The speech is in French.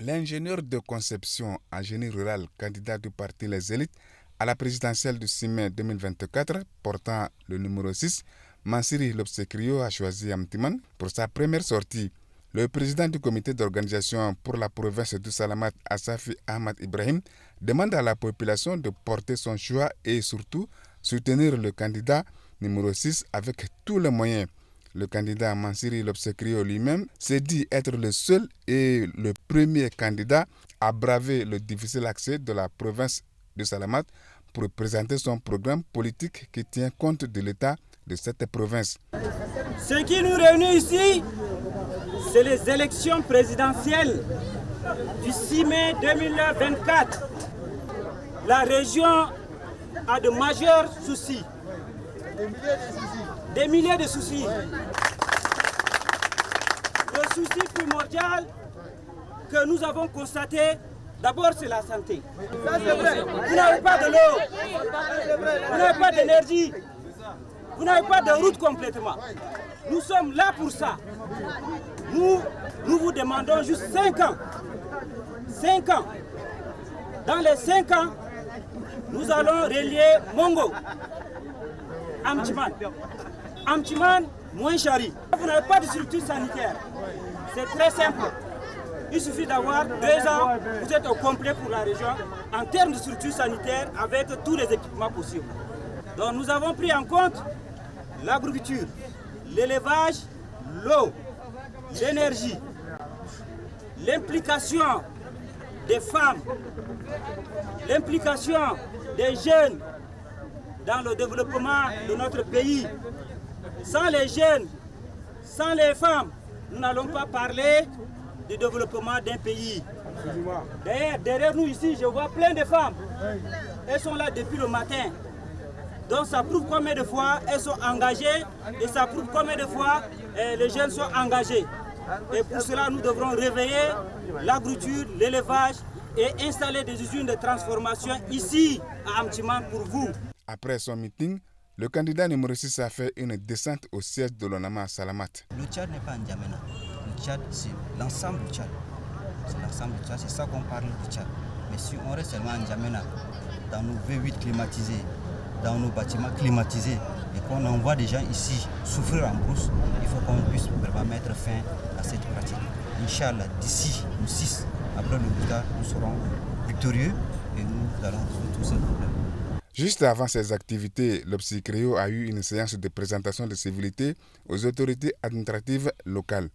L'ingénieur de conception en génie rural, candidat du parti Les Élites à la présidentielle du 6 mai 2024, portant le numéro 6, Mansiri Lobsekrio a choisi Amtiman pour sa première sortie. Le président du comité d'organisation pour la province du Salamat, Assafi Ahmad Ibrahim, demande à la population de porter son choix et surtout soutenir le candidat numéro 6 avec tous les moyens. Le candidat Mansiri Lobsekrio lui-même s'est dit être le seul et le premier candidat à braver le difficile accès de la province de Salamat pour présenter son programme politique qui tient compte de l'état de cette province. Ce qui nous réunit ici, c'est les élections présidentielles du 6 mai 2024. La région a de majeurs soucis. Des milliers de soucis. Le souci primordial que nous avons constaté, d'abord c'est la santé. Vous n'avez pas de l'eau, vous n'avez pas d'énergie, vous n'avez pas de route complètement. Nous sommes là pour ça. Nous vous demandons juste 5 ans. 5 ans. Dans les 5 ans, nous allons relier Mongo, Amtiman, Mouinchari. Vous n'avez pas de structure sanitaire. C'est très simple. Il suffit d'avoir 2 ans, vous êtes au complet pour la région en termes de structure sanitaire avec tous les équipements possibles. Donc nous avons pris en compte l'agriculture, l'élevage, l'eau, l'énergie, l'implication des femmes, l'implication des jeunes dans le développement de notre pays. Sans les jeunes, sans les femmes, nous n'allons pas parler du développement d'un pays. Derrière nous ici, je vois plein de femmes. Elles sont là depuis le matin. Donc ça prouve combien de fois elles sont engagées et ça prouve combien de fois les jeunes sont engagés. Et pour cela, nous devrons réveiller l'agriculture, l'élevage et installer des usines de transformation ici à Amtiman pour vous. Après son meeting, le candidat numéro 6 a fait une descente au siège de l'ONAMA à Salamat. Le Tchad n'est pas en N'Djamena. Le Tchad, c'est l'ensemble du Tchad. C'est l'ensemble du Tchad, c'est ça qu'on parle du Tchad. Mais si on reste seulement en N'Djamena, dans nos V8 climatisés, dans nos bâtiments climatisés, et qu'on envoie des gens ici souffrir en brousse, il faut qu'on puisse vraiment mettre fin à cette pratique. Inch'Allah, d'ici le 6, après le résultat, nous serons victorieux et nous allons résoudre tous ces problèmes. Juste avant ces activités, Lobsekrio a eu une séance de présentation de civilité aux autorités administratives locales.